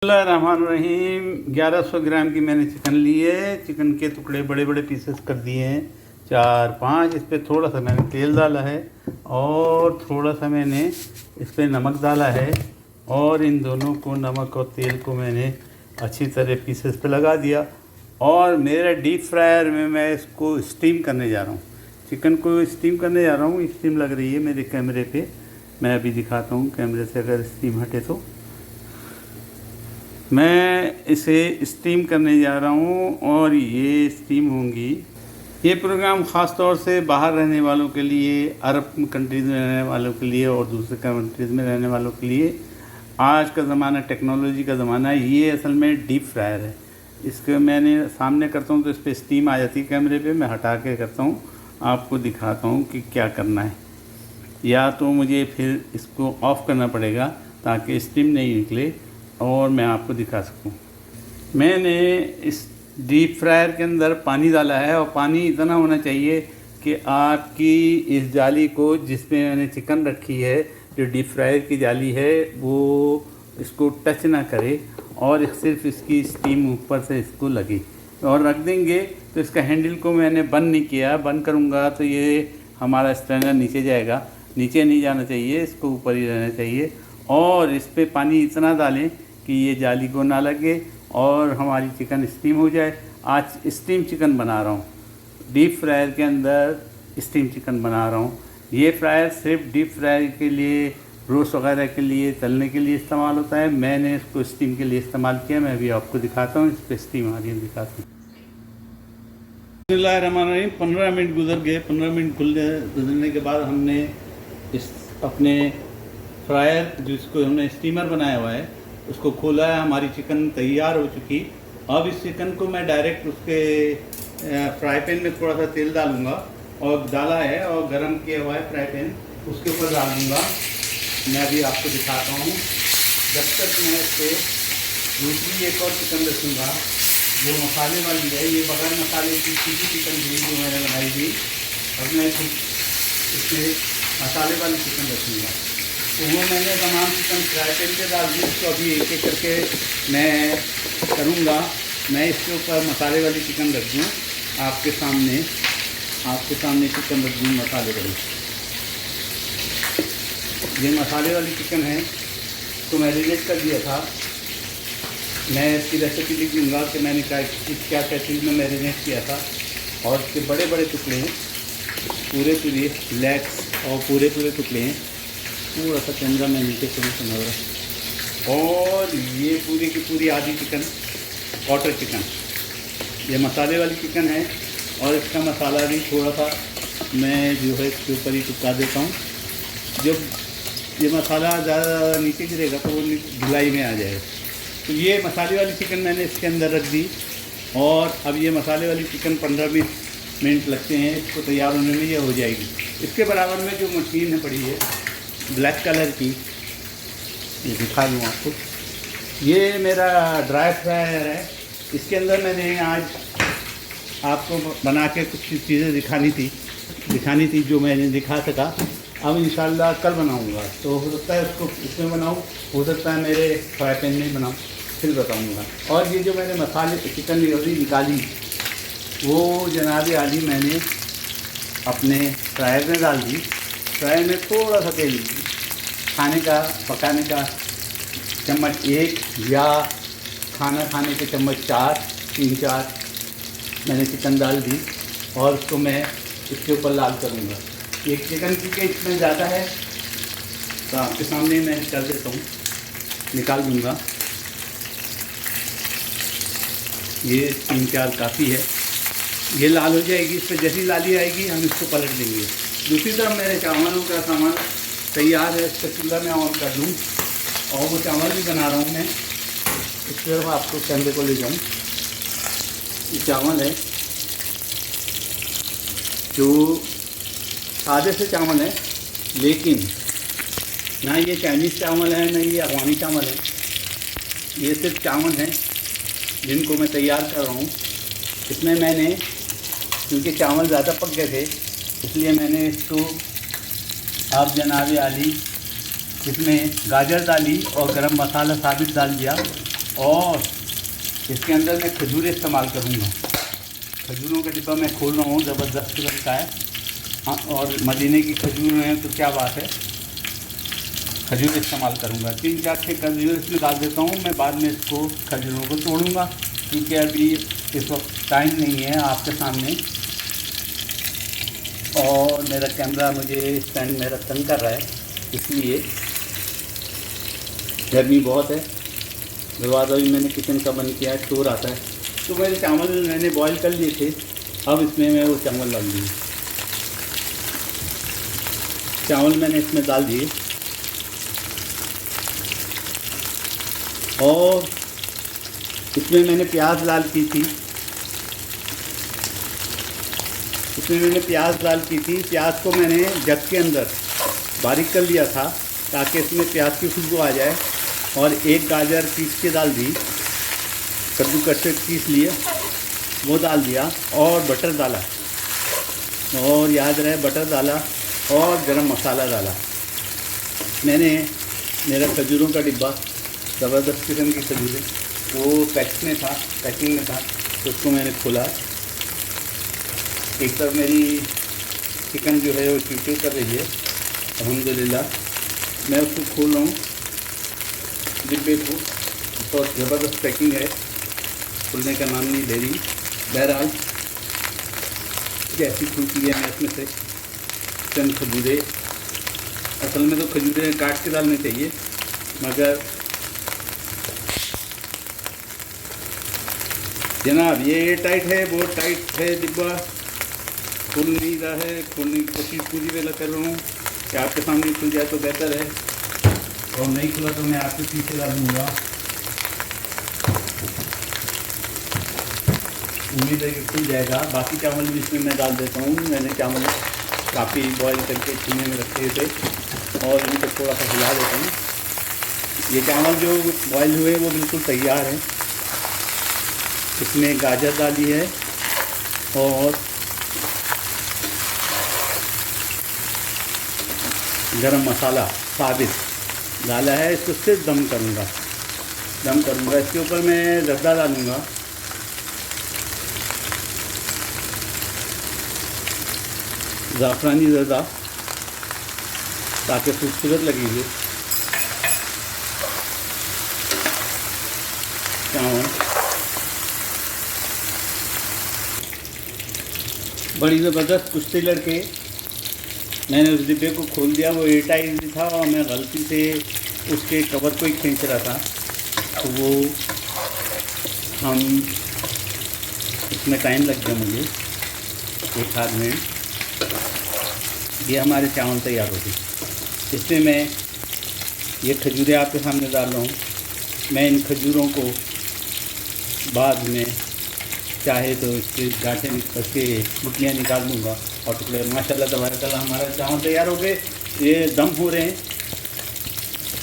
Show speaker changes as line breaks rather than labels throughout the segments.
रहीम 1100 ग्राम की मैंने चिकन ली है। चिकन के टुकड़े बड़े बड़े पीसेस कर दिए हैं, 4-5। इस पर थोड़ा सा मैंने तेल डाला है और थोड़ा सा मैंने इस पर नमक डाला है और इन दोनों को, नमक और तेल को, मैंने अच्छी तरह पीसेस पे लगा दिया। और मेरा डीप फ्रायर में मैं इसको स्टीम करने जा रहा हूँ। चिकन को स्टीम करने जा रहा हूँ। स्टीम लग रही है मेरे कैमरे पे, मैं अभी दिखाता हूँ कैमरे से अगर स्टीम हटे तो। मैं इसे स्टीम करने जा रहा हूँ और ये स्टीम होंगी। ये प्रोग्राम ख़ास तौर से बाहर रहने वालों के लिए, अरब कंट्रीज़ में रहने वालों के लिए और दूसरे कंट्रीज़ में रहने वालों के लिए। आज का ज़माना टेक्नोलॉजी का ज़माना है। ये असल में डीप फ्रायर है। इसके मैंने सामने करता हूँ तो इस पर स्टीम आ जाती है कैमरे पे। मैं हटा के करता हूँ, आपको दिखाता हूँ कि क्या करना है। या तो मुझे फिर इसको ऑफ़ करना पड़ेगा ताकि स्टीम नहीं निकले और मैं आपको दिखा सकूं। मैंने इस डीप फ्रायर के अंदर पानी डाला है और पानी इतना होना चाहिए कि आपकी इस जाली को, जिसमें मैंने चिकन रखी है, जो डीप फ्रायर की जाली है, वो इसको टच ना करे और सिर्फ इसकी स्टीम ऊपर से इसको लगे और रख देंगे। तो इसका हैंडल को मैंने बंद नहीं किया। बंद करूँगा तो ये हमारा स्ट्रेनर नीचे जाएगा। नीचे नहीं जाना चाहिए, इसको ऊपर ही रहना चाहिए। और इस पर पानी इतना डालें कि ये जाली को ना लगे और हमारी चिकन स्टीम हो जाए। आज स्टीम चिकन बना रहा हूँ, डीप फ्रायर के अंदर स्टीम चिकन बना रहा हूँ। ये फ्रायर सिर्फ डीप फ्रायर के लिए, रोस्ट वगैरह के लिए, तलने के लिए इस्तेमाल होता है। मैंने इसको स्टीम के लिए इस्तेमाल किया। मैं अभी आपको दिखाता हूँ, इस पर स्टीम आ रही है, दिखाता हूँ। बिस्मिल्लाहिर्रहमानिर्रहीम। 15 मिनट गुजर गए। 15 मिनट गुजरने के बाद हमने इस अपने फ्रायर, जिसको हमने स्टीमर बनाया हुआ है, उसको खोला है। हमारी चिकन तैयार हो चुकी। अब इस चिकन को मैं डायरेक्ट उसके फ्राई पैन में थोड़ा सा तेल डालूँगा और डाला है और गरम किया हुआ है फ्राई पैन, उसके ऊपर डाल दूँगा। मैं अभी आपको दिखाता हूँ। जब तक मैं इस पर दूसरी एक और चिकन रखूँगा जो मसाले वाली है। ये बगैर मसाले की सीधी चिकन थी जो मैंने बनाई थी। अब मैं इसमें मसाले वाली चिकन रखूँगा। तो वो मैंने तमाम चिकन फ्राई पैन पे डाल दी। इसको अभी एक एक करके मैं करूँगा। मैं इसके ऊपर मसाले वाली चिकन रख दूँ आपके सामने चिकन रख दूँ मसाले वाली। ये मसाले वाली चिकन है, तो मैरिनेट कर दिया था। मैं इसकी रेसिपी लिख दूँगा कि मैंने क्या क्या चीज़ में मैरिनेट किया था। और इसके बड़े बड़े टुकड़े हैं, पूरे लेग्स और पूरे टुकड़े हैं। पूरा सा कैमरा में नीचे से समझ रहा। और ये पूरी की पूरी आधी चिकन, क्वार्टर चिकन, ये मसाले वाली चिकन है। और इसका मसाला भी थोड़ा सा मैं जो है इसके ऊपर ही चिपका देता हूँ। जब ये मसाला ज़्यादा नीचे गिरेगा तो वो धुलाई में आ जाएगा। तो ये मसाले वाली चिकन मैंने इसके अंदर रख दी। और अब ये मसाले वाली चिकन 15-20 मिनट लगते हैं इसको तैयार होने में, ये हो जाएगी। इसके बराबर में जो मशीन है पड़ी है ब्लैक कलर की, ये दिखा दूँ आपको। ये मेरा ड्राई फ्रायर है। इसके अंदर मैंने आज आपको बना के कुछ चीज़ें दिखानी थी जो मैंने दिखा सका। अब इंशाल्लाह कल बनाऊंगा। तो हो सकता है उसको इसमें बनाऊं, हो सकता है मेरे फ्राई पैन में बनाऊं, फिर बताऊंगा। और ये जो मैंने मसाले चिकन निकाली, वो जनाब आली मैंने अपने फ्रायर में डाल दी। फ्रायर में थोड़ा सा तेल, पकाने का चम्मच 1 या खाना खाने के चम्मच 3-4 मैंने चिकन डाल दी और उसको मैं इसके ऊपर लाल करूँगा। एक चिकन की इसमें ज़्यादा है तो आपके सामने मैं कर देता हूँ, निकाल दूँगा। ये 3-4 काफ़ी है। ये लाल हो जाएगी। इस पर जैसी लाली आएगी हम इसको पलट देंगे। दूसरी तरफ मेरे चावलों का सामान तैयार है। इसका चूल्हा मैं ऑन कर दूँ और वो चावल भी बना रहा हूँ मैं। इस तरफ आपको कैमरे को ले जाऊँ। ये चावल है जो सादे से चावल है, लेकिन ना ये चाइनीज़ चावल है ना ये अफगानी चावल है। ये सिर्फ चावल हैं जिनको मैं तैयार कर रहा हूँ। इसमें मैंने, क्योंकि चावल ज़्यादा पक गए थे, इसलिए मैंने इसको अब जनाब आली इसमें गाजर डाली और गरम मसाला साबित डाल दिया और इसके अंदर मैं खजूर इस्तेमाल करूँगा। खजूरों का डिब्बा मैं खोल रहा हूँ, ज़बरदस्त लगता है। हाँ, और मदीने की खजूर हैं तो क्या बात है। खजूर इस्तेमाल करूँगा, 3-4-6 खजूर इसमें डाल देता हूँ। मैं बाद में इसको खजूरों को तोड़ूँगा, क्योंकि अभी इस वक्त टाइम नहीं है आपके सामने। और मेरा कैमरा मुझे स्टैंड मेरा तंग कर रहा है, इसलिए गर्मी बहुत है। दरवाज़ा भी मैंने किचन का बंद किया है, शोर आता है। तो मेरे चावल मैंने बॉईल कर लिए थे, अब इसमें मैं वो चावल डाल दिए। चावल मैंने इसमें डाल दिए और इसमें मैंने प्याज डाल की थी। प्याज को मैंने जग के अंदर बारीक कर लिया था, ताकि इसमें प्याज की खुशबू आ जाए। और एक गाजर पीस के डाल दी, कद्दूकस से पीस लिए, वो डाल दिया। और बटर डाला, और याद रहे बटर डाला, और गरम मसाला डाला। मैंने मेरा खजूरों का डिब्बा, ज़बरदस्त किस्म की खजूरें, वो पैकिंग में था, तो उसको मैंने खोला। एक तरफ मेरी चिकन जो है वो चूचू कर रही है, अल्हम्दुलिल्लाह। मैं उसको खोल रहा हूँ डिब्बे को, तो ज़बरदस्त पैकिंग है, खुलने का नाम नहीं ले रही। बहरहाल जैसी खुलती है मैं इसमें से चंद खजूरें, असल में तो खजूरें काट के डालनी चाहिए, मगर जनाब ये टाइट है, बहुत टाइट है डिब्बा, खुल नहीं रहा है। खोलने की कोशिश पूरी वेला कर रहा हूँ कि आपके सामने खुल जाए तो बेहतर है, और नहीं खुला तो मैं आपके पीछे डाल दूँगा। उम्मीद है कि खुल जाएगा। बाकी चावल भी इसमें मैं डाल देता हूँ। मैंने चावल काफ़ी बॉईल करके छीने में रखे थे, और इनको थोड़ा सा हिला देता हूँ। ये चावल जो बॉईल हुए वो बिल्कुल तैयार है। इसमें गाजर डाली है और गरम मसाला साबित डाला है। इसको सिर्फ दम करूँगा। इसके ऊपर मैं जर्दा डालूँगा, ज़ाफ़रानी जर्दा, ताकि खूबसूरत लगेगी। चावल बड़ी ज़बरदस्त कुश्ती लड़के, मैंने उस डिब्बे को खोल दिया। वो एयरटाइट था और मैं गलती से उसके कवर को ही खींच रहा था, तो वो हम इसमें टाइम लग गया मुझे, 1-8 मिनट। ये हमारे चावल तैयार हो गए। इसमें मैं ये खजूरें आपके सामने डाल रहा हूँ। मैं इन खजूरों को बाद में चाहे तो इसके गांठें इसके गुठलियाँ निकाल दूँगा और टुकड़े। माशाल्लाह तबारकल्लाह हमारा चावल तैयार हो गए। ये दम हो रहे हैं,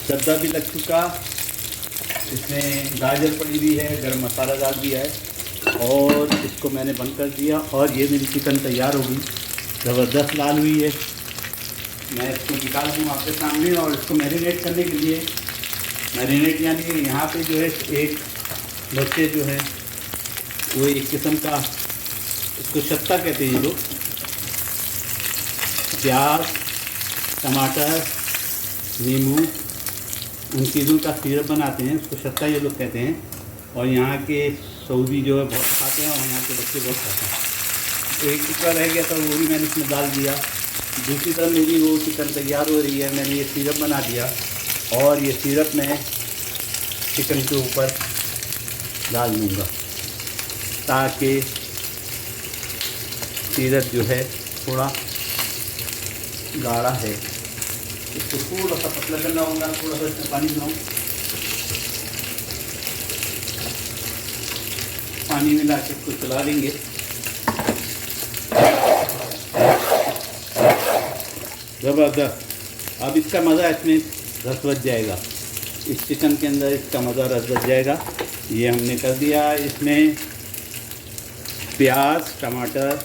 जर्दा भी लग चुका, इसमें गाजर पड़ी हुई है, गरम मसाला डाल दिया है, और इसको मैंने बंद कर दिया। और ये मेरी चिकन तैयार हो गई, ज़बरदस्त लाल हुई है। मैं इसको निकाल दूँ आपके सामने, और इसको मैरिनेट करने के लिए, मैरिनेट यानी यहाँ पे जो है एक बच्चे जो है वो एक किस्म का, इसको शत्ता कहते हैं ये लोग, प्याज, टमाटर, नींबू, उन चीज़ों का सिरप बनाते हैं, उसको शत्ता ये लोग कहते हैं। और यहाँ के सऊदी जो है बहुत खाते हैं, और यहाँ के बच्चे बहुत खाते हैं। तो एक टुकड़ा रह गया था, वो भी मैंने इसमें डाल दिया। दूसरी तरफ मेरी वो चिकन तैयार हो रही है। मैंने ये सिरप बना दिया, और ये सिरप मैं चिकन के ऊपर डाल दूँगा, ताकि सिरप जो है थोड़ा गाढ़ा है, इसको थोड़ा सा पतला करना होगा। थोड़ा सा इसमें पानी मिलाऊँ, पानी मिला के इसको चला देंगे। ज़बरदस्त। अब इसका मज़ा इसमें रस बच जाएगा, इस चिकन के अंदर इसका मज़ा रस बच जाएगा। ये हमने कर दिया। इसमें प्याज, टमाटर,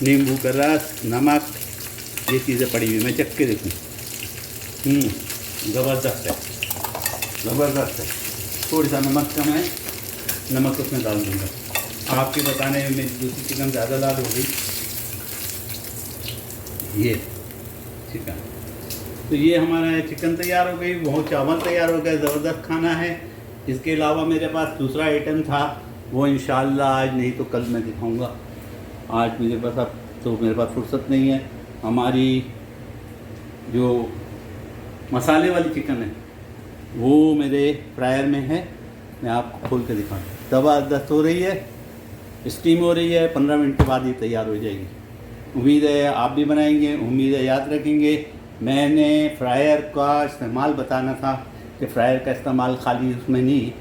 नींबू का रस, नमक, ये चीज़ें पड़ी हुई, मैं चख के देखूँ। ज़बरदस्त है, ज़बरदस्त है। थोड़ी सा नमक कम है, नमक उसमें डाल दूँगा। आपके बताने में मेरी दूसरी चिकन ज़्यादा लाल हो गई। ये चिकन, तो ये हमारा चिकन तैयार हो गई, बहुत चावल तैयार हो गया, ज़बरदस्त खाना है। इसके अलावा मेरे पास दूसरा आइटम था, वो इंशाल्लाह आज नहीं तो कल मैं दिखाऊंगा। आज मेरे पास अब तो मेरे पास फुर्सत नहीं है। हमारी जो मसाले वाली चिकन है वो मेरे फ्रायर में है, मैं आपको खोल के दिखाऊँ। तवा दस्त हो रही है, स्टीम हो रही है, 15 मिनट के बाद ये तैयार हो जाएगी। उम्मीद है आप भी बनाएंगे, उम्मीद है याद रखेंगे। मैंने फ्रायर का इस्तेमाल बताना था कि फ्रायर का इस्तेमाल खाली उसमें नहीं,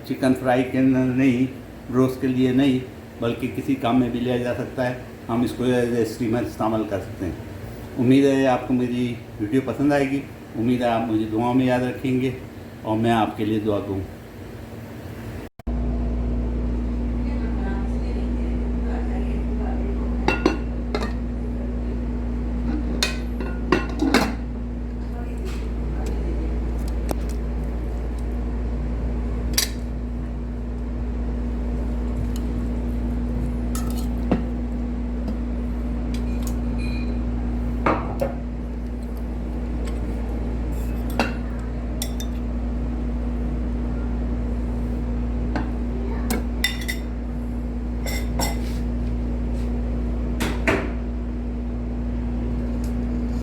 चिकन फ्राई के अंदर नहीं, रोस्ट के लिए नहीं, बल्कि किसी काम में भी लिया जा सकता है। हम इसको एज ए स्टीमर इस्तेमाल कर सकते हैं। उम्मीद है आपको मेरी वीडियो पसंद आएगी। उम्मीद है आप मुझे दुआ में याद रखेंगे और मैं आपके लिए दुआ दूँ।